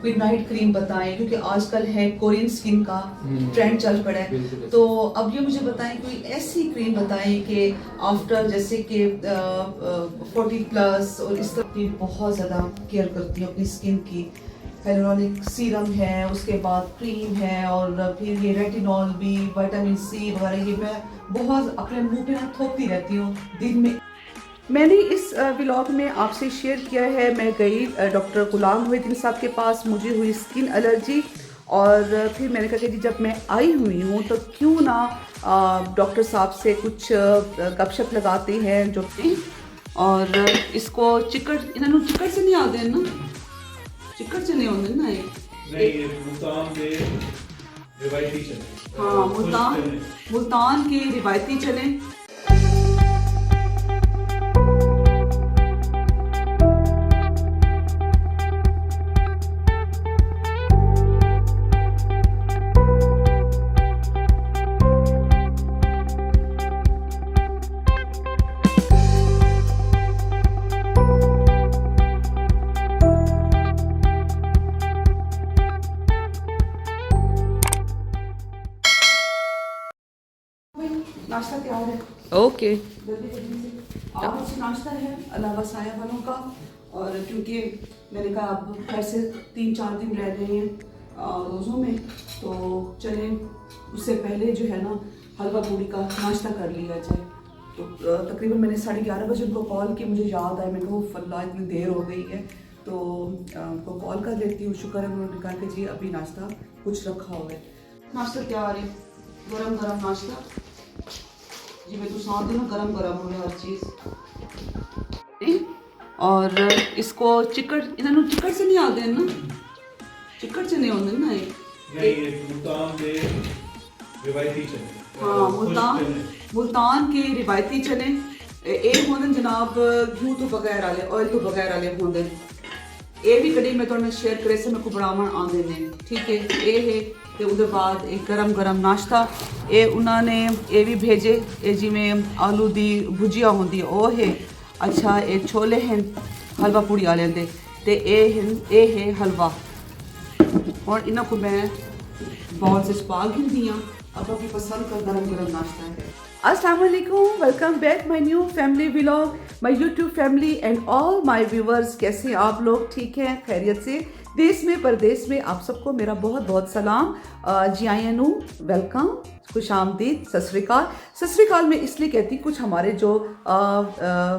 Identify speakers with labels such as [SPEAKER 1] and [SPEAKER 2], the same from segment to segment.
[SPEAKER 1] कोई night cream बताएं, क्योंकि आजकल है कोरियन स्किन का ट्रेंड चल पड़ा है। तो अब ये मुझे बताएं कोई ऐसी क्रीम बताएं कि आफ्टर जैसे कि 40 प्लस और इस तरह की बहुत ज़्यादा केयर करती हूँ अपनी स्किन की। हेलोनिक सीरम है, उसके बाद क्रीम है, और फिर ये रेटिनॉल भी, विटामिन सी वगैरह, ये मैं बहुत अपने मुंह पे ना थोपती रहती हूँ दिन में। मैंने इस व्लॉग में आपसे शेयर किया है, मैं गई डॉक्टर गुलाम मोहिद्दीन साहब के पास, मुझे हुई स्किन एलर्जी, और फिर मैंने कहा कि जी जब मैं आई हुई हूँ तो क्यों ना डॉक्टर साहब से कुछ गपशप लगाते हैं जो कि, और इसको चिकट इन्होंने चिकट से नहीं आते ना, चिकट से नहीं होते ना
[SPEAKER 2] ये मुल्तान के रिवायती चले।
[SPEAKER 1] हाँ, मुल्तान के रिवायती चले। नाश्ता तैयार है,
[SPEAKER 3] ओके।
[SPEAKER 1] जल्दी जल्दी से। आज नाश्ता है अलावा साया वालों का, और क्योंकि मैंने कहा अब घर से 3-4 दिन रह रहे हैं रोज़ों में, तो चलें उससे पहले जो है ना हलवा पूड़ी का नाश्ता कर लिया जाए। तो तकरीबन मैंने 11:30 बजे उनको कॉल की, मुझे याद आया, मैं कहूँ फल्ला इतनी देर हो गई है, तो उनको कॉल कर लेती हूँ। शुक्र है उन्होंने कहा कि जी अभी नाश्ता कुछ रखा हुआ है। नाश्ता तैयार है, गरम गरम नाश्ता जी, मैं तो साथ देना गरम गरम हो हर चीज़। और इसको चिकट इन्होंने चिकट से नहीं आते ना, चिकट से नहीं होते ना
[SPEAKER 2] ये मुल्तान के रिवायती चले।
[SPEAKER 1] हाँ, मुल्तान के रिवायती चले। एक होंदे जनाब घ्यू तो बगैर आले, ऑयल तो बगैर आले होंदे, ये भी कड़ी मैं तुहाडे शेयर करे से मैं को बनावन आंदे ने, ठीक है। ये है ते उहदे बाद एक गरम गरम नाश्ता ये उन्होंने ये भी भेजे, ये जिमें आलू दी भुजिया होंदी वो है, अच्छा ये छोले हैं हलवा पूड़ी वाले दे, ते ये है हलवा, और इन्हों को मैं बाउल से पा गिनती हाँ। अब आपकी पसंद का गरम गरम नाश्ता है। अस्सलाम वालेकुम, welcome back my new family vlog, my YouTube family and all my viewers. कैसे हैं आप लोग? ठीक हैं, खैरियत से? देश में परदेश में आप सबको मेरा बहुत बहुत सलाम, जी आयनू, वेलकम, खुश आमदीद, सत श्री अकाल। सत श्री अकाल मैं इसलिए कहती, कुछ हमारे जो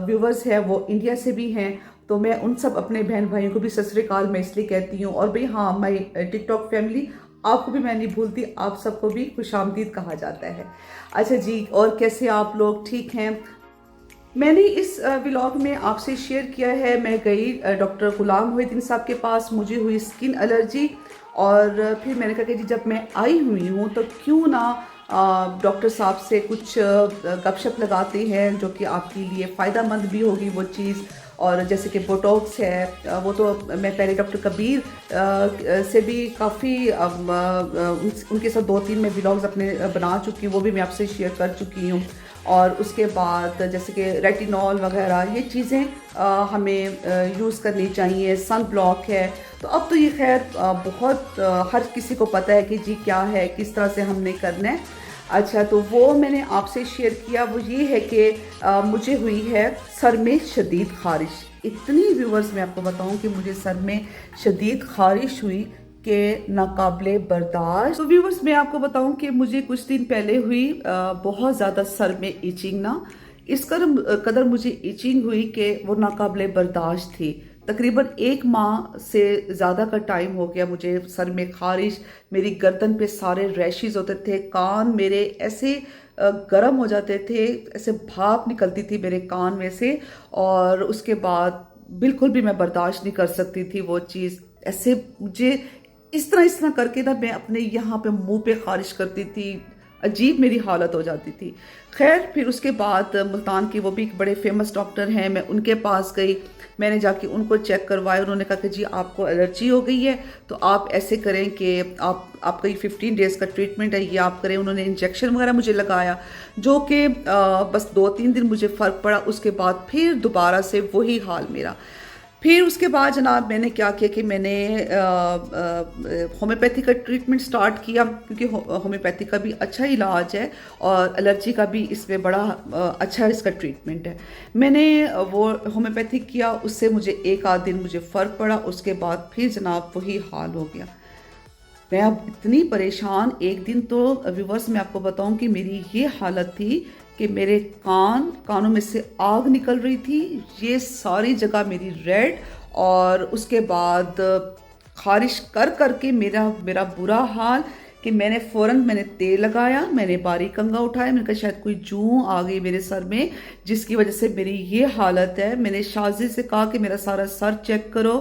[SPEAKER 1] व्यूवर्स हैं वो इंडिया से भी हैं, तो मैं उन सब अपने बहन भाइयों को भी सत श्री अकाल मैं इसलिए कहती हूँ। और भाई हाँ, माय टिकटॉक फैमिली आपको भी मैं नहीं भूलती, आप सबको भी खुश आमदीद कहा जाता है। अच्छा जी, और कैसे आप लोग? ठीक हैं। मैंने इस व्लॉग में आपसे शेयर किया है, मैं गई डॉक्टर गुलाम मोहिद्दीन साहब के पास, मुझे हुई स्किन एलर्जी, और फिर मैंने कहा कि जी जब मैं आई हुई हूँ तो क्यों ना डॉक्टर साहब से कुछ गपशप लगाते हैं जो कि आपके लिए फ़ायदा मंद भी होगी वो चीज़। और जैसे कि बोटॉक्स है, वो तो मैं पहले डॉक्टर कबीर से भी काफ़ी उनके साथ 2-3 मैं व्लॉग्स अपने बना चुकी हूँ, वो भी मैं आपसे शेयर कर चुकी हूँ। और उसके बाद जैसे कि रेटिनॉल वगैरह ये चीज़ें हमें यूज़ करनी चाहिए। सन ब्लॉक है, तो अब तो ये खैर बहुत हर किसी को पता है कि जी क्या है, किस तरह से हमने करना है। अच्छा, तो वो मैंने आपसे शेयर किया, वो ये है कि मुझे हुई है सर में शदीद ख़ारिश। इतनी व्यूवर्स मैं आपको बताऊं कि मुझे सर में शदीद ख़ारिश हुई कि नाकाबिले बर्दाश्त। तो व्यूवर्स मैं आपको बताऊं कि मुझे कुछ दिन पहले हुई बहुत ज़्यादा सर में इचिंग ना, इस कदर मुझे इचिंग हुई कि वो नाकाबिले बर्दाश्त थी। तकरीबन 1 माह से ज़्यादा का टाइम हो गया मुझे सर में ख़ारिश, मेरी गर्दन पे सारे रैशेज़ होते थे, कान मेरे ऐसे गर्म हो जाते थे, ऐसे भाप निकलती थी मेरे कान में से, और उसके बाद बिल्कुल भी मैं बर्दाश्त नहीं कर सकती थी वो चीज़। ऐसे मुझे इस तरह करके ना मैं अपने यहाँ पे मुंह पे ख़ारिश करती थी, अजीब मेरी हालत हो जाती थी। खैर फिर उसके बाद मुल्तान की वो भी एक बड़े फेमस डॉक्टर हैं, मैं उनके पास गई, मैंने जाके उनको चेक करवाया। उन्होंने कहा कि जी आपको एलर्जी हो गई है, तो आप ऐसे करें कि आपका ये 15 डेज़ का ट्रीटमेंट है, ये आप करें। उन्होंने इंजेक्शन वगैरह मुझे लगाया, जो कि बस 2-3 दिन मुझे फ़र्क पड़ा, उसके बाद फिर दोबारा से वही हाल मेरा। फिर उसके बाद जनाब मैंने क्या किया कि मैंने होम्योपैथी का ट्रीटमेंट स्टार्ट किया, क्योंकि होम्योपैथी का भी अच्छा इलाज है और एलर्जी का भी इसमें बड़ा अच्छा इसका ट्रीटमेंट है। मैंने वो होम्योपैथी किया, उससे मुझे एक आध दिन मुझे फ़र्क पड़ा, उसके बाद फिर जनाब वही हाल हो गया। मैं अब इतनी परेशान, एक दिन तो व्यूवर्स मैं आपको बताऊं कि मेरी ये हालत थी कि मेरे कानों में से आग निकल रही थी, ये सारी जगह मेरी रेड, और उसके बाद खारिश कर करके मेरा बुरा हाल कि मैंने तेल लगाया, मैंने बारीक कंघा उठाया, मैंने कहा शायद कोई जूं आ गई मेरे सर में जिसकी वजह से मेरी ये हालत है। मैंने शाजी से कहा कि मेरा सारा सर चेक करो,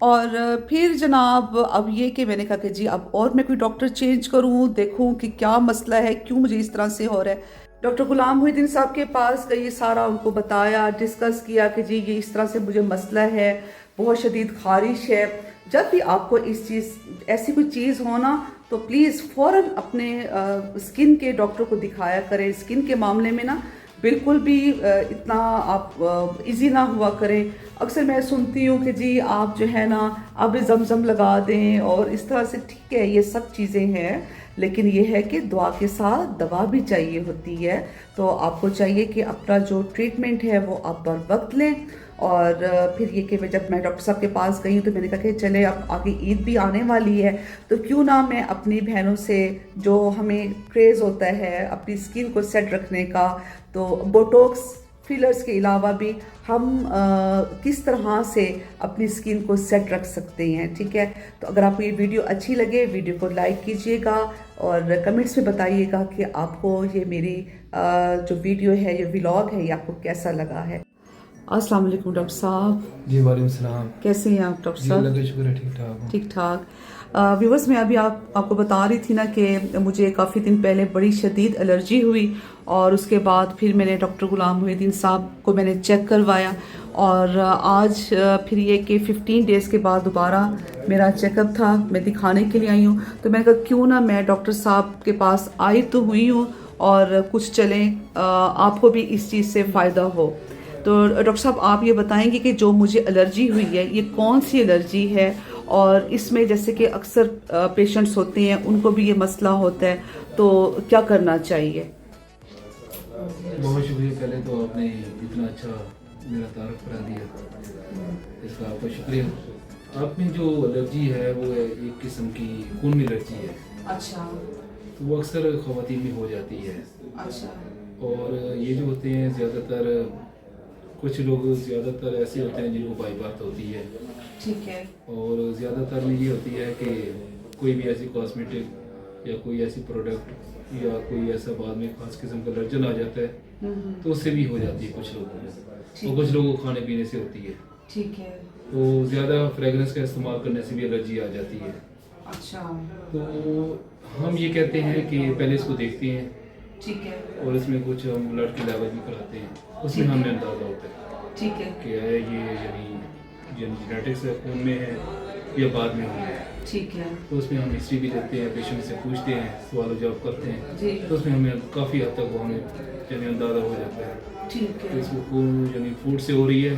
[SPEAKER 1] और फिर जनाब अब ये कि मैंने कहा कि जी अब और मैं कोई डॉक्टर चेंज करूं, देखूं कि क्या मसला है, क्यों मुझे इस तरह से हो रहा है। डॉक्टर गुलाम मुहिद्दीन साहब के पास गई, ये सारा उनको बताया, डिस्कस किया कि जी ये इस तरह से मुझे मसला है, बहुत शदीद खारिश है। जब भी आपको ऐसी कोई चीज़ हो ना, तो प्लीज़ फ़ौरन अपने स्किन के डॉक्टर को दिखाया करें। स्किन के मामले में ना बिल्कुल भी इतना आप इजी ना हुआ करें। अक्सर मैं सुनती हूँ कि जी आप जो है ना आप ज़मज़म लगा दें और इस तरह से, ठीक है ये सब चीज़ें हैं, लेकिन ये है कि दुआ के साथ दवा भी चाहिए होती है। तो आपको चाहिए कि अपना जो ट्रीटमेंट है वो आप बर वक्त लें। और फिर ये कि जब मैं डॉक्टर साहब के पास गई तो मैंने कहा कि चले अब आगे ईद भी आने वाली है, तो क्यों ना मैं अपनी बहनों से, जो हमें क्रेज़ होता है अपनी स्किन को सेट रखने का, तो बोटॉक्स फिलर्स के अलावा भी हम किस तरह से अपनी स्किन को सेट रख सकते हैं। ठीक है, तो अगर आपको ये वीडियो अच्छी लगे, वीडियो को लाइक कीजिएगा और कमेंट्स में बताइएगा कि आपको ये मेरी जो वीडियो है, ये व्लॉग है, ये आपको कैसा लगा है। अस्सलाम वालेकुम डॉक्टर साहब।
[SPEAKER 3] जी वालेकुम सलाम।
[SPEAKER 1] कैसे हैं आप डॉक्टर साहब?
[SPEAKER 3] अल्लाह का शुक्र है, ठीक ठाक हूँ।
[SPEAKER 1] ठीक ठाक। व्यूवर्स मैं अभी आपको बता रही थी ना कि मुझे काफ़ी दिन पहले बड़ी शदीद एलर्जी हुई, और उसके बाद फिर मैंने डॉक्टर गुलाम मुहिद्दीन साहब को मैंने चेक करवाया, और आज फिर ये कि 15 डेज़ के बाद दोबारा मेरा चेकअप था, मैं दिखाने के लिए आई हूँ। तो मैंने कहा क्यों ना मैं डॉक्टर साहब के पास आई तो हुई हूँ और कुछ चलें, आपको भी इस चीज़ से फ़ायदा हो। तो डॉक्टर साहब आप ये बताएंगे कि जो मुझे एलर्जी हुई है ये कौन सी एलर्जी है, और इसमें जैसे कि अक्सर पेशेंट्स होते हैं उनको भी ये मसला होता है, तो क्या करना चाहिए?
[SPEAKER 3] बहुत शुक्रिया, पहले तो आपने इतना अच्छा मेरा तारुफ करा दिया, इसका आपका शुक्रिया। आप में जो एलर्जी है वो एक किस्म की खून में एलर्जी है।
[SPEAKER 1] अच्छा।
[SPEAKER 3] तो वो अक्सर ख़वातीन में हो जाती है।
[SPEAKER 1] अच्छा।
[SPEAKER 3] और ये जो होते हैं ज़्यादातर, कुछ लोग ज़्यादातर ऐसे होते हैं जिनको बाई बात होती है।
[SPEAKER 1] ठीक है।
[SPEAKER 3] और ज़्यादातर में ये होती है कि कोई भी ऐसी कॉस्मेटिक या कोई ऐसी प्रोडक्ट या कोई ऐसा बाद में खास किस्म का एलर्जन आ जाता है, तो उससे भी हो जाती है कुछ लोगों को, और कुछ लोगों को खाने पीने से होती है।
[SPEAKER 1] ठीक है।
[SPEAKER 3] तो ज़्यादा फ्रेगरेंस का इस्तेमाल करने से भी एलर्जी आ जाती है।
[SPEAKER 1] अच्छा।
[SPEAKER 3] तो हम ये कहते हैं कि पहले इसको देखते हैं,
[SPEAKER 1] ठीक है।
[SPEAKER 3] और इसमें कुछ हम ब्लड के लेवल भी कराते हैं, उसमें हमें अंदाज़ा होता है
[SPEAKER 1] ठीक है।
[SPEAKER 3] कि है ये यानी जेनेटिक्स खून में है या बाद में हुई है।
[SPEAKER 1] ठीक है।
[SPEAKER 3] तो उसमें हम हिस्ट्री भी देते हैं, पेशेंट से पूछते हैं, सवाल जवाब करते हैं,
[SPEAKER 1] जी।
[SPEAKER 3] तो उसमें हमें काफ़ी हद तक वो हमें यानी अंदाज़ा हो जाता है
[SPEAKER 1] ठीक
[SPEAKER 3] कि
[SPEAKER 1] है।
[SPEAKER 3] इसको खून यानी फूड से हो रही है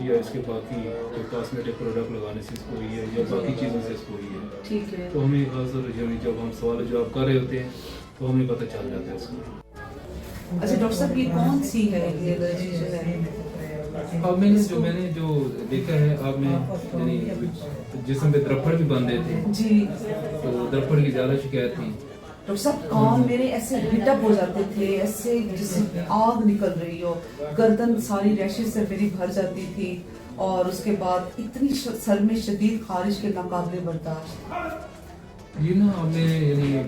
[SPEAKER 3] या इसके बाकी जो कॉस्मेटिक प्रोडक्ट लगाने से इसको हुई है या बाकी चीज़ों से इसको हुई है।
[SPEAKER 1] ठीक है।
[SPEAKER 3] तो हमें खासतौर यानी जब हम सवाल जवाब कर रहे होते हैं तो हमें पता चल जाता है उसको।
[SPEAKER 1] अच्छा डॉक्टर साहब ये कौन सी है ये एलर्जी जो है?
[SPEAKER 3] अब मैंने जो देखा है, अब मैं यानी जिस्म पे द्रफड़ भी बंधे थे,
[SPEAKER 1] जी।
[SPEAKER 3] तो द्रफड़ की ज़्यादा शिकायत थी।
[SPEAKER 1] डॉक्टर साहब कान मेरे ऐसे हिटअप हो जाते थे, ऐसे जैसे आग निकल रही हो, गर्दन सारी रैशेज से मेरी भर जाती थी, और उसके बाद इतनी सर में शदीद खारिश के नाकाबिले बर्दाश्त।
[SPEAKER 3] ये ना हमने यानी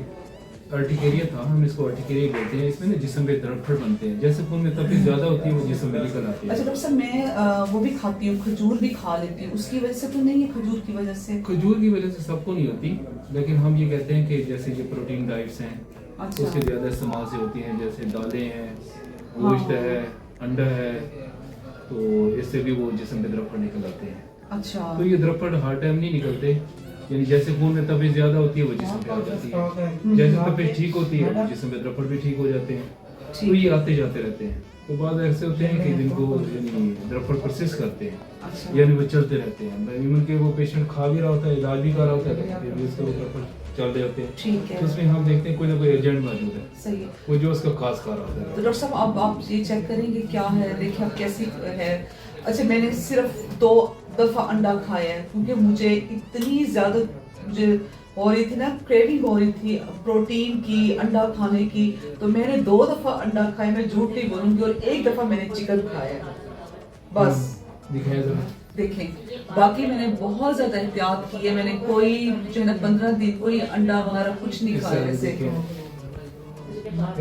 [SPEAKER 3] अर्टिकेरिया था, हम इसको अर्टिकेरिया बोलते हैं। इसमें ना जिस्म पे द्रफड़ बनते हैं, जैसे खून में तकलीफ ज़्यादा होती है वो जिस्म में निकल आती है।
[SPEAKER 1] अच्छा डॉक्टर साहब मैं वो भी खाती हूँ, खजूर भी खा लेती हूँ, उसकी वजह से तो नहीं है? खजूर की वजह से?
[SPEAKER 3] खजूर की वजह से सबको नहीं होती, लेकिन हम ये कहते हैं कि जैसे ये प्रोटीन डाइट्स हैं
[SPEAKER 1] अच्छा।
[SPEAKER 3] उसके ज़्यादा इस्तेमाल से होती हैं, जैसे दालें हैं, गोश्त है, अंडा है, तो इससे भी वो जिस्म पे द्रफड़ निकल आते हैं।
[SPEAKER 1] अच्छा।
[SPEAKER 3] तो ये द्रफड़ हर टाइम नहीं निकलते, यानी जैसे खून में तपिश ज्यादा होती है वो जिस्म पे आ जाती है, जैसे तपिश ठीक होती है वो जिस्म पे द्रफड़ भी ठीक हो जाते हैं। तो ये आते जाते रहते हैं। तो बाद ऐसे होते हैं कि जिनको यानी रेफर परसिस्ट करते हैं,
[SPEAKER 1] अच्छा
[SPEAKER 3] यानी वो चलते रहते हैं, इवन के वो पेशेंट खा भी रहा होता है, इलाज भी कर रहा होता है, फिर भी उसके रेफर चल रहे होते हैं।
[SPEAKER 1] ठीक है,
[SPEAKER 3] तो उसमें हम देखते हैं कोई ना कोई एजेंट मौजूद है,
[SPEAKER 1] सही है।
[SPEAKER 3] वो जो उसका खास खा रहा
[SPEAKER 1] तो
[SPEAKER 3] होता है।
[SPEAKER 1] डॉक्टर साहब अब आप ये चेक करेंगे क्या है, देखिए अब कैसी है। अच्छा मैंने सिर्फ 2 दफा अंडा खाया है क्योंकि मुझे इतनी ज्यादा मुझे हो रही थी ना, क्रेविंग हो रही थी प्रोटीन की, अंडा खाने की, तो मैंने 2 दफा अंडा खाया, मैं झूठ नहीं बोलूंगी, और 1 दफा मैंने चिकन खाया बस।
[SPEAKER 3] दिखाया जरा।
[SPEAKER 1] देखें बाकी मैंने बहुत ज्यादा एहतियात की है, मैंने कोई जो है ना 15 दिन कोई अंडा वगैरह कुछ नहीं खाया वैसे।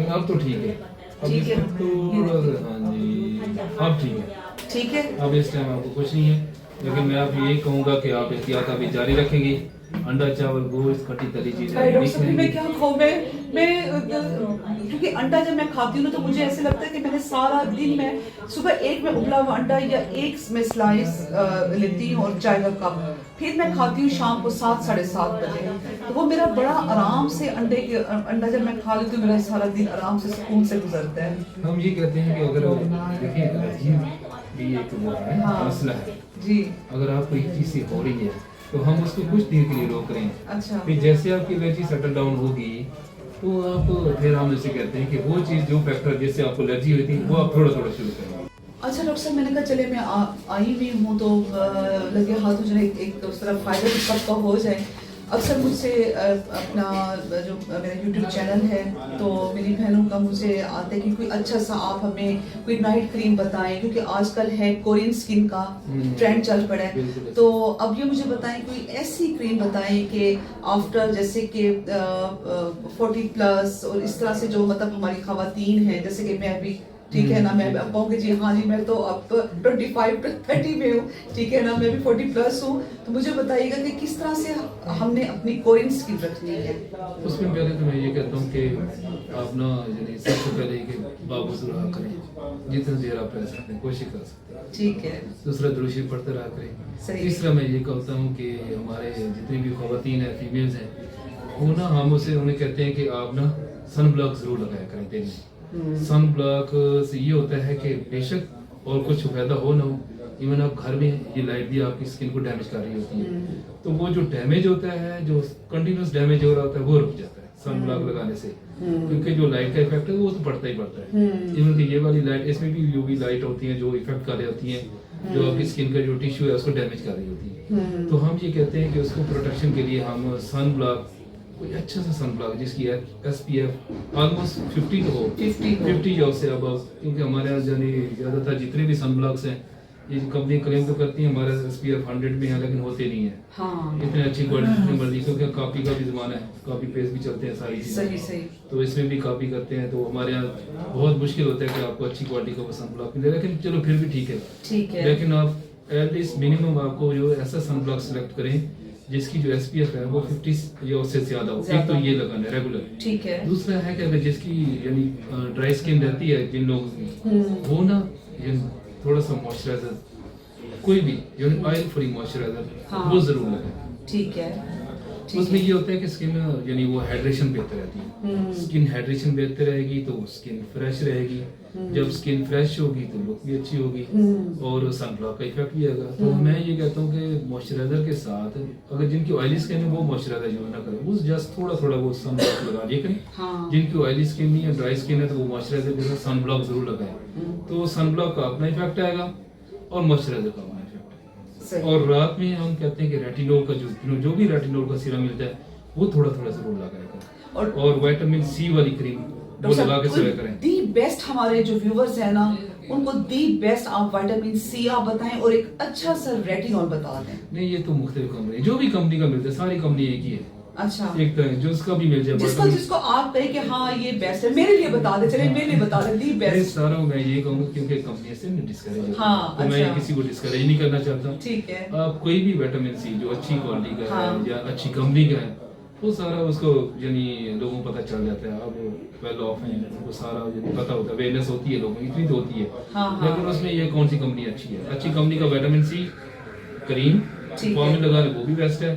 [SPEAKER 3] अब तो ठीक है, अब
[SPEAKER 1] ठीक है।
[SPEAKER 3] इसमें थोड़ा सा हाँ जी, अब ठीक है,
[SPEAKER 1] ठीक है,
[SPEAKER 3] अब इस टाइम आपको कुछ नहीं है। लेकिन मैं आप यही कहूँगा कि आप एहतियात अभी जारी रखेंगे। अंडा, चावल, गोश्त, खट्टी तली चीजें
[SPEAKER 1] अरे डॉक्टर
[SPEAKER 3] नहीं
[SPEAKER 1] साहब मैं
[SPEAKER 3] खाएंगे।
[SPEAKER 1] क्या खाऊं, मैं क्योंकि अंडा जब मैं खाती हूँ ना तो मुझे ऐसे लगता है कि मैंने सारा दिन में सुबह एक में उबला हुआ अंडा या एक में स्लाइस लेती हूँ और चाय का कप, फिर मैं खाती हूँ शाम को 7 साढ़े 7 बजे। तो वो मेरा बड़ा आराम से अंडा जब मैं खा लेती हूँ मेरा सारा दिन आराम से सुकून से गुजरता है।
[SPEAKER 3] हम ये कहते हैं कि अगर देखिए एलर्जी भी एक वो है,
[SPEAKER 1] हाँ।
[SPEAKER 3] मसला है।
[SPEAKER 1] जी
[SPEAKER 3] अगर आपको एक चीज से हो रही है तो हम उसको कुछ देर के लिए रोक रहे हैं,
[SPEAKER 1] अच्छा
[SPEAKER 3] फिर जैसे आपकी एलर्जी सेटल डाउन होगी तो आप फिर हम जैसे कहते हैं कि वो चीज जो फैक्टर जिससे आपको एलर्जी हुई थी वो आप थोड़ा थोड़ा शुरू करें।
[SPEAKER 1] अच्छा डॉक्टर साहब मैंने कहा चले मैं आई भी हूँ तो लगे हाथों जो है एक तो उस तरह फायदा भी सबका हो जाए। अक्सर मुझसे अपना जो मेरा YouTube चैनल है तो मेरी बहनों का मुझे आता है कि कोई अच्छा सा आप हमें कोई नाइट क्रीम बताएं, क्योंकि आजकल है कोरियन स्किन का ट्रेंड चल पड़ा है। तो अब ये मुझे बताएं कोई ऐसी क्रीम बताएं कि आफ्टर जैसे कि 40+ और इस तरह से जो मतलब हमारी खवातीन हैं, जैसे कि मैं भी ठीक है ना, मैं अब कहूँगी जी हाँ जी मैं तो अब 25-30 में हूँ, ठीक है ना, मैं भी 40+ हूँ, तो मुझे बताइएगा कि किस तरह से हमने अपनी कोरियन स्किन रखनी है।
[SPEAKER 3] उसमें पहले तो मैं ये कहता हूँ कि आप ना यानी सबसे पहले कि बाबूज़ रहा करें, जितनी देर आप रह सकते हैं कोशिश कर सकते हैं,
[SPEAKER 1] ठीक है,
[SPEAKER 3] दूसरा दुरुशी पढ़ते रहा करें।
[SPEAKER 1] सही।
[SPEAKER 3] तीसरा मैं ये कहता हूँ कि हमारे जितनी भी खवातीन हैं, फीमेल्स हैं, वो ना हम उन्हें कहते हैं कि आप ना सन ब्लॉक जरूर लगाया करें दिन में। सन ब्लॉक से ये होता है कि बेशक और कुछ फायदा हो ना हो, इवन आप घर में ये लाइट भी आपकी स्किन को डैमेज कर रही होती है, तो वो जो डैमेज होता है, जो कंटिन्यूस डैमेज हो रहा होता है, वो रुक जाता है सन ब्लॉक लगाने से, क्योंकि जो लाइट का इफेक्ट है वो तो पड़ता ही पड़ता है। इवन कि ये वाली लाइट, इसमें भी यूवी लाइट होती है जो इफेक्ट कर रही होती है, जो आपकी स्किन का जो टिश्यू है उसको डैमेज कर रही होती है। तो हम ये कहते हैं कि उसको प्रोटेक्शन के लिए हम सन ब्लॉक, कोई अच्छा सा सन ब्लॉक जिसकी SPF ऑलमोस्ट 50 हो, 50 या उससे अब, क्योंकि हमारे यहाँ यानी ज़्यादातर जितने भी सन ब्लॉक्स हैं ये कंपनी क्लेम तो करती है हमारा SPF 100 में है, लेकिन होते नहीं है
[SPEAKER 1] हाँ
[SPEAKER 3] इतने अच्छी क्वालिटी जितनी मर्जी, क्योंकि कॉपी का भी ज़माना है, कॉपी पेस्ट भी चलते हैं सारी
[SPEAKER 1] सही
[SPEAKER 3] चीज़ें,
[SPEAKER 1] सही,
[SPEAKER 3] तो इसमें भी कॉपी करते हैं। तो हमारे यहाँ बहुत मुश्किल होता है कि आपको अच्छी क्वालिटी का सन ब्लॉक मिले, लेकिन चलो फिर भी ठीक है।
[SPEAKER 1] ठीक है,
[SPEAKER 3] लेकिन आप एटलीस्ट मिनिमम आपको जो ऐसा सन ब्लॉक सेलेक्ट करें जिसकी जो SPF है वो 50 या उससे ज्यादा हो। एक तो ये लगाना है रेगुलर।
[SPEAKER 1] ठीक है,
[SPEAKER 3] दूसरा है कि अगर जिसकी यानी ड्राई स्किन रहती है जिन लोगों की, वो ना थोड़ा सा मॉइस्चराइजर, कोई भी यानी ऑयल फ्री मॉइस्चराइजर
[SPEAKER 1] हाँ।
[SPEAKER 3] वो जरूर लगाएं।
[SPEAKER 1] ठीक है,
[SPEAKER 3] उसमें ये होता है कि स्किन यानी वो हाइड्रेशन बेहतर रहती है, स्किन हाइड्रेशन बेहतर रहेगी तो स्किन फ्रेश रहेगी, जब स्किन फ्रेश होगी तो लुक भी अच्छी होगी और सनब्लॉक का इफेक्ट भी आएगा। तो मैं ये कहता हूँ कि मॉइस्चराइजर के साथ अगर जिनकी ऑयली स्किन है वो मॉइस्चराइजर यूज ना करें, वो जस्ट थोड़ा थोड़ा वो सनब्लॉक लगा दिया करें।
[SPEAKER 1] हाँ।
[SPEAKER 3] जिनकी ऑयली स्किन नहीं है, ड्राई स्किन है, तो वो मॉइस्चराइजर के साथ सनब्लॉक जरूर लगाएं, तो सनब्लॉक का अपना इफेक्ट आएगा और मॉइस्चराइजर का अपना इफेक्ट आएगा।
[SPEAKER 1] सही।
[SPEAKER 3] और रात में हम कहते हैं कि रेटिनोल का जो भी रेटिनोल का सीरम मिलता है वो थोड़ा थोड़ा जरूर लगाएगा, और विटामिन C वाली क्रीम वो लगा के सोया करें।
[SPEAKER 1] दी बेस्ट हमारे जो व्यूवर्स हैं ना उनको दी बेस्ट आप विटामिन C आप बताएं और एक अच्छा सा रेटिनॉल बता दें।
[SPEAKER 3] नहीं, ये तो मुख्तलिफ कंपनी, जो भी कंपनी का मिलता है सारी कंपनी एक ही है।
[SPEAKER 1] अच्छा,
[SPEAKER 3] एक तो है जो उसका भी मिल जाए,
[SPEAKER 1] जिसको आप कहें कि हाँ ये बेस्ट है, मेरे लिए बता दे, चले मेरे लिए बता दे दी बेस्ट।
[SPEAKER 3] सारा मैं ये कहूँगा क्योंकि कंपनी से डिस्करेज,
[SPEAKER 1] हाँ,
[SPEAKER 3] तो मैं
[SPEAKER 1] अच्छा।
[SPEAKER 3] किसी को डिस्करेज नहीं करना चाहता।
[SPEAKER 1] ठीक है,
[SPEAKER 3] आप कोई भी विटामिन C जो अच्छी क्वालिटी का
[SPEAKER 1] हाँ।
[SPEAKER 3] है या अच्छी कंपनी का है वो सारा उसको यानी लोगों को पता चल जाता है। अब वेल ऑफ है, उनको सारा पता होता है, अवेयरनेस होती है लोगों की, इतनी तो होती है।
[SPEAKER 1] हाँ,
[SPEAKER 3] लेकिन उसमें ये कौन सी कंपनी अच्छी है, अच्छी कंपनी का विटामिन C क्रीम
[SPEAKER 1] ठीक
[SPEAKER 3] फॉर्म में
[SPEAKER 1] है।
[SPEAKER 3] लगा ले वो भी बेस्ट है,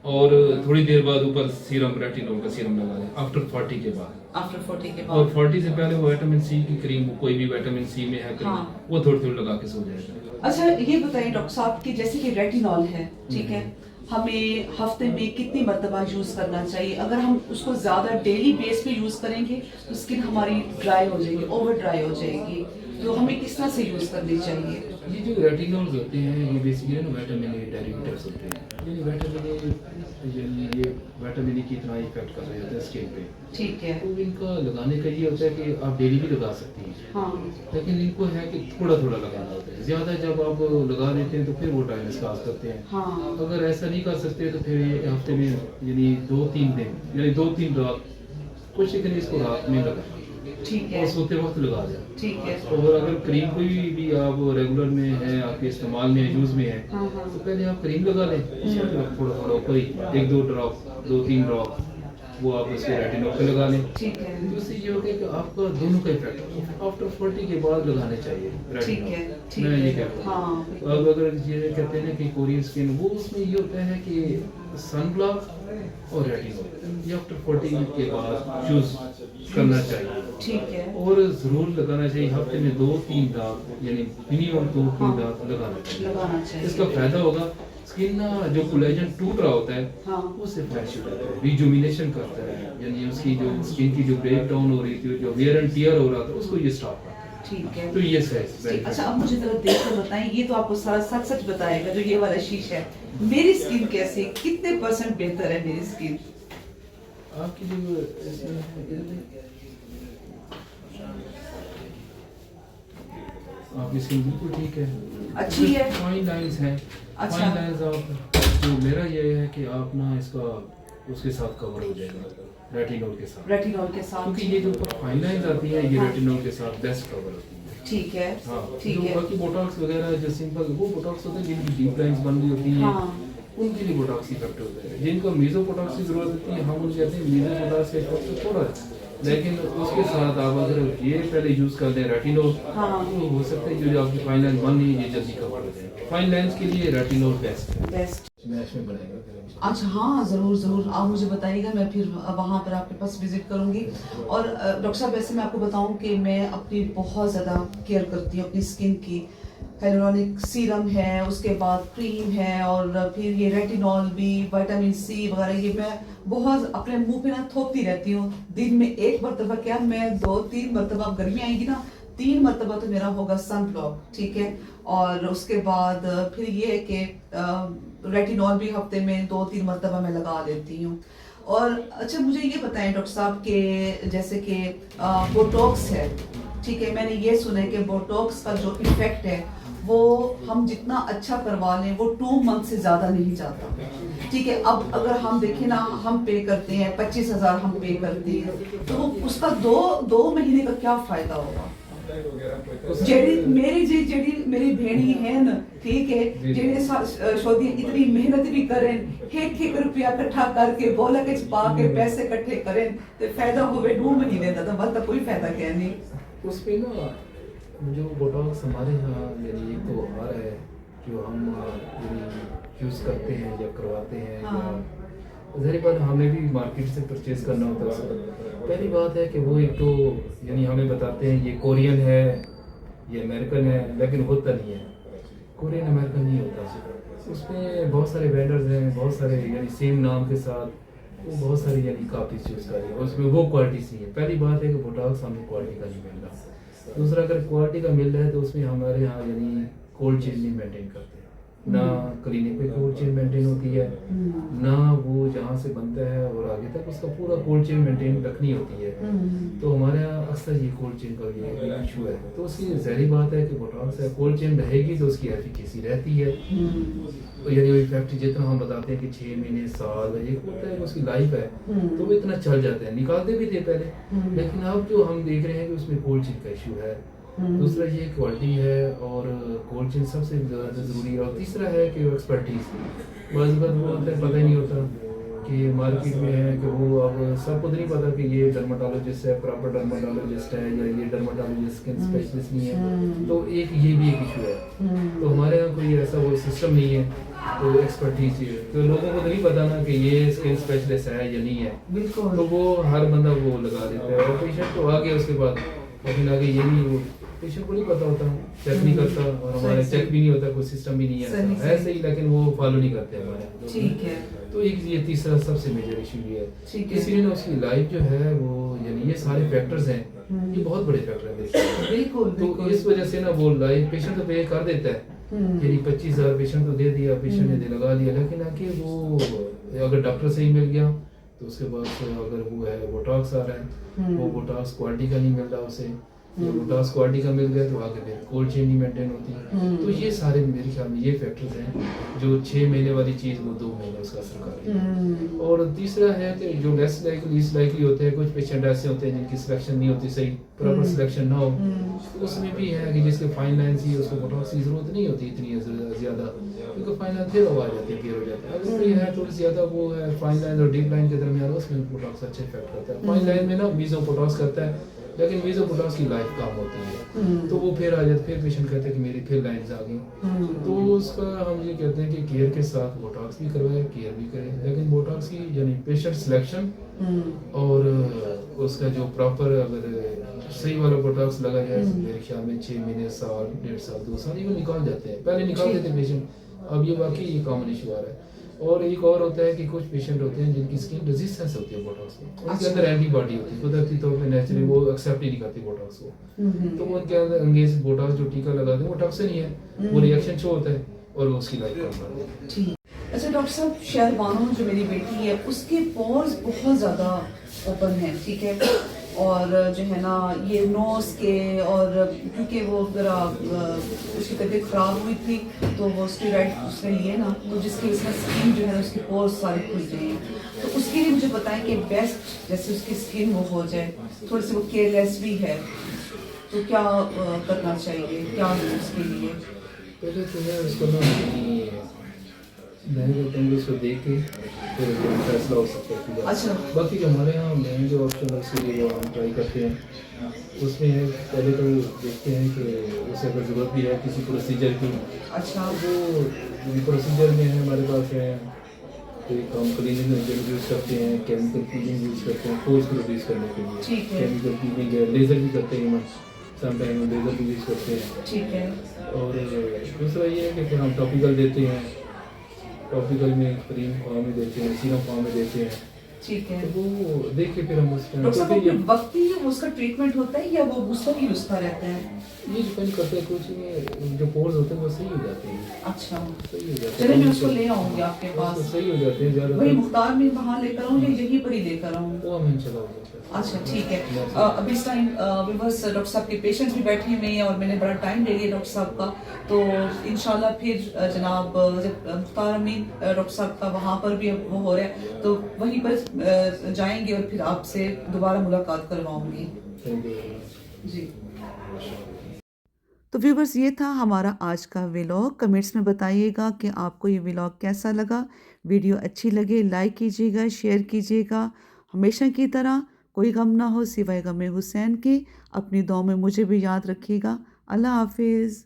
[SPEAKER 3] और थोड़ी देर बाद ऊपर सीरम रेटिनॉल का सीरम लगा लें आफ्टर 40 के बाद।
[SPEAKER 1] आफ्टर 40 के
[SPEAKER 3] और
[SPEAKER 1] बाद
[SPEAKER 3] 40 से पहले वो विटामिन सी की क्रीम, कोई भी विटामिन सी में है क्रीम,
[SPEAKER 1] हाँ।
[SPEAKER 3] वो थोड़ी थोड़ी लगा के सो जाएगा।
[SPEAKER 1] अच्छा ये बताइए डॉक्टर साहब कि जैसे कि रेटिनॉल है, ठीक है, हमें हफ्ते में कितनी मरतबा यूज करना चाहिए? अगर हम उसको ज्यादा डेली बेस पे यूज करेंगे तो स्किन हमारी ड्राई हो जाएगी, ओवर ड्राई हो जाएगी, तो हमें किस तरह से यूज करनी चाहिए?
[SPEAKER 3] ये जो रेटिनॉल्स होते हैं ये बेसिकली ना विटामिन ए डेरिवेटिव्स होते हैं। ये विटामिन ए की इतना इफेक्ट कर रहे होते हैं स्किन पे।
[SPEAKER 1] ठीक है।
[SPEAKER 3] तो इनका लगाने का ये होता है कि आप डेली भी लगा सकती हैं,
[SPEAKER 1] हाँ।
[SPEAKER 3] लेकिन इनको है कि थोड़ा थोड़ा लगाना होता है। ज्यादा जब आप लगा देते हैं तो फिर वो टाइमनेस काज करते हैं।
[SPEAKER 1] हाँ।
[SPEAKER 3] अगर ऐसा नहीं कर सकते तो फिर ये हफ्ते में यानी 2-3 दिन यानी 2-3 रात, कोशिश करें इसको रात में लगाएं
[SPEAKER 1] ठीक है।
[SPEAKER 3] और सोते वक्त लगा दें।
[SPEAKER 1] ठीक है।
[SPEAKER 3] और अगर क्रीम कोई भी आप रेगुलर में है, आपके इस्तेमाल में यूज में है,
[SPEAKER 1] हाँ, हाँ।
[SPEAKER 3] तो पहले आप क्रीम लगा लें, उसके बाद थोड़ा थोड़ा कोई 1-2 ड्रॉप 2-3 ड्रॉप वो आप उसके रेटिनॉल पे लगा लें।
[SPEAKER 1] ठीक है।
[SPEAKER 3] तो इससे ये होगा कि आपका दोनों का इफेक्ट आफ्टर 40 के बाद लगाने चाहिए
[SPEAKER 1] ठीक
[SPEAKER 3] रेटिनॉल।
[SPEAKER 1] है। ठीक
[SPEAKER 3] मैं ये
[SPEAKER 1] है।
[SPEAKER 3] कहता हूँ।
[SPEAKER 1] हाँ।
[SPEAKER 3] अब अगर ये कहते हैं ना कि कोरियन स्किन, वो उसमें ये होता है कि सनब्लॉक और रेटिनॉल ये आफ्टर 40 के बाद यूज करना चाहिए।
[SPEAKER 1] ठीक है।
[SPEAKER 3] और जरूर लगाना चाहिए हफ्ते में 2-3 दाग, यानी मिनिमम 2-3 दाग लगाना चाहिए।
[SPEAKER 1] लगाना चाहिए।
[SPEAKER 3] इसका फायदा होगा स्किन ना जो कोलेजन टूट रहा होता है
[SPEAKER 1] हाँ।
[SPEAKER 3] उससे फ्रेश हो जाता है, रिजुमिनेशन करता है, यानी उसकी जो स्किन की जो ब्रेक डाउन हो रही थी, जो वेयर एंड टियर हो रहा था, उसको ये स्टॉप करता है।
[SPEAKER 1] ठीक है।
[SPEAKER 3] तो ये
[SPEAKER 1] ठीक।
[SPEAKER 3] सही।
[SPEAKER 1] अच्छा अब मुझे जरा देख कर बताएं, ये तो आपको सारा सच सच बताएगा जो ये वाला शीशा है, मेरी स्किन कैसी, कितने % बेहतर है मेरी स्किन?
[SPEAKER 3] आपकी जो आपकी स्किन बिल्कुल ठीक है,
[SPEAKER 1] अच्छी है।
[SPEAKER 3] फाइन लाइंस हैं।
[SPEAKER 1] अच्छा।
[SPEAKER 3] फाइन लाइंस आप जो मेरा ये है कि आप ना इसका उसके साथ कवर हो जाएगा रेटिनॉल के साथ,
[SPEAKER 1] रेटिनॉल के साथ।
[SPEAKER 3] क्योंकि ये जो फाइन लाइंस आती है ये
[SPEAKER 1] हाँ।
[SPEAKER 3] रेटिनॉल के साथ बेस्ट कवर होती है।
[SPEAKER 1] ठीक है।
[SPEAKER 3] हाँ,
[SPEAKER 1] ठीक
[SPEAKER 3] जो
[SPEAKER 1] है।
[SPEAKER 3] बाकी बोटॉक्स वगैरह जो सिंपल वो बोटॉक्स होते हैं जिनकी डीप लाइंस बन रही होती हैं,
[SPEAKER 1] हाँ।
[SPEAKER 3] उनके लिए बोटॉक्स इफेक्ट होता है। जिनको मेसोपोटॉक्स की जरूरत होती है हम उनको कहते हैं मेसोपोटॉक्स का इफेक्ट थोड़ा है, लेकिन उसके साथ आप अगर ये पहले यूज कर दें रेटिनॉल,
[SPEAKER 1] हाँ।
[SPEAKER 3] तो हो सकता है जो आपकी फाइन लाइन बन रही है ये जल्दी कवर हो जाए। फाइन लाइंस के लिए रेटिनॉल बेस्ट है।
[SPEAKER 1] बेस्ट।
[SPEAKER 3] मैच में बनेगा फिर।
[SPEAKER 1] अच्छा हाँ ज़रूर ज़रूर आप मुझे बताइएगा, मैं फिर वहाँ पर आपके पास विजिट करूँगी। और डॉक्टर साहब वैसे मैं आपको बताऊँ कि मैं अपनी बहुत ज़्यादा केयर करती हूँ अपनी स्किन की। हाइलुरोनिक सीरम है, उसके बाद क्रीम है, और फिर ये रेटिनॉल भी, विटामिन सी वगैरह, ये मैं बहुत अपने मुंह पे ना थोपती रहती हूँ। दिन में 1 मरतबा क्या, मैं 2-3 मरतबा, गर्मी आएगी ना 3 मरतबा तो मेरा होगा सन ब्लॉक। ठीक है। और उसके बाद फिर ये है कि रेटिनॉल भी हफ्ते में 2-3 मरतबा मैं लगा लेती हूँ। और अच्छा मुझे ये बताएं डॉक्टर साहब के जैसे कि बोटॉक्स है, ठीक है, मैंने ये सुना है कि बोटॉक्स का जो इफेक्ट है वो हम जितना अच्छा करवा लें वो 2 मंथ से ज़्यादा नहीं जाता। ठीक है। अब अगर हम देखें ना, हम पे करते हैं 25,000 हम पे करते हैं, तो वो उसका 2 महीने का क्या फ़ायदा होगा? मेरी भेड़ी है ना, ठीक है, जेडे शोधी इतनी मेहनत भी करें, एक रुपया इकट्ठा करके बोला के छुपा के पैसे इकट्ठे करें तो फायदा होवे 2 महीने का, तो मतलब कोई फायदा क्या नहीं
[SPEAKER 3] उसमें ना। जो बोटॉक्स हमारे यहाँ यानी एक तो आ रहा है जो हम यूज़ करते हैं या करवाते हैं,
[SPEAKER 1] हाँ।
[SPEAKER 3] या ज़ाहिर बात हमें भी मार्केट से परचेज करना होता है उसको। पहली बात है कि वो एक तो यानी हमें बताते हैं ये कोरियन है, ये अमेरिकन है, लेकिन होता नहीं है, कोरियन अमेरिकन नहीं होता। उसमें बहुत सारे वेंडर्स हैं, बहुत सारे यानी सेम नाम के साथ वो बहुत सारी यानी कापीज यूज़ कर रही है, उसमें वो क्वालिटी सी है। पहली बात है कि बोटॉक्स हमें क्वालिटी का नहीं मिल रहा। दूसरा, अगर क्वालिटी का मिल रहा है तो उसमें हमारे यहाँ यानी कोल्ड चेन नहीं मेंटेन करते, ना क्लिनिक पे कोल्ड चेन मेंटेन होती है, ना वो जहाँ से बनता है और आगे तक उसका पूरा कोल्ड चेन मेंटेन रखनी होती है। तो हमारे यहाँ अक्सर ये कोल्ड चेन का ये इशू है। तो उसकी ज़ाहिर बात है कि बोटॉक्स है, कोल्ड चेन रहेगी तो उसकी एफिकेसी रहती है। तो यानी वो इफेक्ट जितना हम बताते हैं कि 6 महीने साल ये होता है, उसकी लाइफ है, तो वो इतना चल जाता है। निकालते भी थे पहले, लेकिन अब जो हम देख रहे हैं कि उसमें कोल्ड चेन का इशू है। दूसरा ये क्वालिटी है और कोल्ड चेन सबसे ज़्यादा ज़रूरी है। और तीसरा है कि एक्सपर्टीज, बाज़ बात वो होता है पता ही नहीं होता कि मार्केट में है कि वो अब सबको नहीं पता कि ये डर्माटोलॉजिस्ट है, प्रॉपर डर्माटोलॉजिस्ट है, या ये डर्माटोलॉजिस्ट स्किन स्पेशलिस्ट नहीं है। तो ये भी एक इशू है। तो हमारे यहाँ कोई ऐसा वो सिस्टम नहीं है तो एक्सपर्टीज चाहिए, तो लोगों को तो नहीं पता ना कि ये स्किन स्पेशलिस्ट है या नहीं है,
[SPEAKER 1] बिल्कुल
[SPEAKER 3] तो वो हर बंदा वो लगा देता है और पेशेंट तो आ गया उसके बाद, लेकिन आगे ये नहीं, वो पेशेंट को नहीं पता होता, चेक नहीं करता, और हमारे
[SPEAKER 1] सही,
[SPEAKER 3] चेक भी नहीं होता, कोई सिस्टम भी नहीं है
[SPEAKER 1] सही,
[SPEAKER 3] ऐसा, ऐसे ही, लेकिन वो फॉलो नहीं करते हमारे।
[SPEAKER 1] ठीक है,
[SPEAKER 3] तो एक ये तीसरा सबसे मेजर इशू ये है,
[SPEAKER 1] ठीक है।
[SPEAKER 3] इसीलिए ना उसकी लाइफ जो है वो, यानी ये सारे फैक्टर्स हैं, ये बहुत बड़े फैक्टर हैं देखिए।
[SPEAKER 1] बिल्कुल
[SPEAKER 3] तो
[SPEAKER 1] बिल्कुल
[SPEAKER 3] इस वजह से ना वो लाइफ पेशेंट तो पे कर देता है, यानी 25,000 पेशेंट तो दे दिया, पेशेंट ने लगा लिया, लेकिन आके वो अगर डॉक्टर से ही मिल गया तो उसके बाद अगर वो है बोटॉक्स आ रहा है, वो बोटॉक्स क्वालिटी का नहीं मिल रहा उसे, या बोटॉक्स क्वालिटी का मिल गया तो आगे फिर कोल्ड चेन नहीं मेंटेन होती। तो ये सारे मेरे ख्याल में ये फैक्टर्स हैं जो 6 महीने वाली चीज़ वो 2 महीने उसका असर कर रही है। और तीसरा है कि जो लेस लाइकली होते हैं, कुछ पेशेंट ऐसे होते हैं जिनकी सिलेक्शन नहीं होती सही, प्रॉपर सिलेक्शन ना हो, तो उसमें भी है कि जिसके फाइन लाइन सी उसको बोटॉक्स की जरूरत नहीं होती इतनी ज़्यादा, क्योंकि फाइन लाइन फिर आ जाती है, क्लियर हो जाता है। अगर कोई है थोड़ी ज़्यादा वो है फाइन लाइन और डीप लाइन के दरमियान, उसमें बोटॉक्स अच्छा इफेक्ट करता है। फाइन लाइन में ना मीजो बोटॉक्स करता है, लेकिन मीजो बोटॉक्स की लाइफ कम होती है, तो वो फिर आ जाते, फिर पेशेंट कहते हैं कि मेरी फिर लाइन्स आ गई। तो उसका हम ये कहते हैं कि केयर के साथ बोटॉक्स भी करवाए, केयर भी करें, लेकिन बोटॉक्स की यानी पेशेंट सिलेक्शन और उसका जो प्रॉपर अगर सही वाला बोटॉक्स लगा जाए, मेरे ख्याल में 6 महीने, साल, 1.5 साल, 2 साल इवन निकाल जाते हैं, पहले निकाल देते पेशेंट, अब ये वाकई ये कॉमन इशू आ रहा है। और एक और होता है कि कुछ पेशेंट होते हैं जिनकी स्किन रेजिस्टेंस होती है बोटॉक्स को, उनके अंदर एंटीबॉडी होती है, कुदरती तौर पे नेचुरली वो एक्सेप्ट ही नहीं करती बोटॉक्स को, तो वो उनके अंदर अंगेज बोटॉक्स जो टीका लगाते हैं वो टॉक्सिन ही है, वो रिएक्शन शो होता है और वो उसकी लाइफ कम कर देती है।
[SPEAKER 1] ठीक। अच्छा डॉक्टर साहब, शहरबानो जो मेरी बेटी है उसके पोर्स बहुत ज़्यादा ओपन है, ठीक है, और जो है ना ये नोज के, और क्योंकि वो ज़रा उसकी तबीयत ख़राब हुई थी तो वो स्टेरॉइड उसने लिए ना, तो जिसकी वजह से स्किन जो है उसके पोर्स सारे खुल गए हैं, तो उसके लिए मुझे बताएं कि बेस्ट जैसे उसकी स्किन वो हो जाए, थोड़ी सी वो केयरलेस भी है, तो क्या करना चाहिए, क्या है उसके लिए?
[SPEAKER 3] पहले तो है उसको ना मैं कहता हूँ उसको देख के फिर फैसला हो सकता है कि
[SPEAKER 1] अच्छा।
[SPEAKER 3] बाकी जो हमारे यहाँ मेन जो ऑप्शन है उसके लिए वो हम ट्राई करते हैं, उसमें है पहले तो देखते हैं कि उसे अगर ज़रूरत भी है किसी प्रोसीजर की,
[SPEAKER 1] अच्छा।
[SPEAKER 3] वो प्रोसीजर में है हमारे पास है, एक हम क्लीनिंग एजेंट यूज़ करते हैं, केमिकल क्लीनिंग यूज़ करते हैं पोस्ट को रिड्यूस करने के लिए,
[SPEAKER 1] ठीक है।
[SPEAKER 3] केमिकल क्लीनिंग है, लेज़र भी करते हैं, समटाइम लेज़र भी यूज़ करते हैं।
[SPEAKER 1] ठीक है।
[SPEAKER 3] और दूसरा ये है कि फिर हम टॉपिकल देते हैं, टॉपिकल में क्रीम फॉर्म में देते हैं, सीरम फॉर्म में देते हैं,
[SPEAKER 1] ठीक है।
[SPEAKER 3] तो वो देख के फिर हम उस
[SPEAKER 1] डॉक्टर साहब अपने वक्त ही उसका ट्रीटमेंट होता है या वो बूस्टर ही यूज रहता है?
[SPEAKER 3] ये डिपेंड करता है, कुछ में जो पोर्स होते हैं वो सही हो जाते हैं।
[SPEAKER 1] अच्छा,
[SPEAKER 3] सही हो जाते हैं,
[SPEAKER 1] चलिए मैं उसको ले आऊंगी आपके पास।
[SPEAKER 3] सही हो जाते हैं ज़्यादा।
[SPEAKER 1] वही मुख्तार में वहाँ लेकर आऊँ या यहीं पर ही लेकर आऊँ?
[SPEAKER 3] वो हमें चला हो जाता है।
[SPEAKER 1] अच्छा ठीक है। अभी इस टाइम बस डॉक्टर साहब के पेशेंट्स भी बैठे हुए हैं और मैंने बड़ा टाइम ले लिया डॉक्टर साहब का, तो इंशाल्लाह फिर जनाब जब मुख्तार अमीन डॉक्टर साहब का वहाँ पर भी वो हो रहा है तो वहीं पर जाएंगे और फिर आपसे दोबारा मुलाकात करवाऊंगी।
[SPEAKER 3] थैंक यू
[SPEAKER 1] जी। तो व्यूवर्स, ये था हमारा आज का व्लॉग। कमेंट्स में बताइएगा कि आपको ये व्लॉग कैसा लगा। वीडियो अच्छी लगे लाइक कीजिएगा, शेयर कीजिएगा। हमेशा की तरह कोई गम ना हो सिवाय गम हुसैन के। अपनी दुआ में मुझे भी याद रखिएगा। अल्लाह हाफिज़।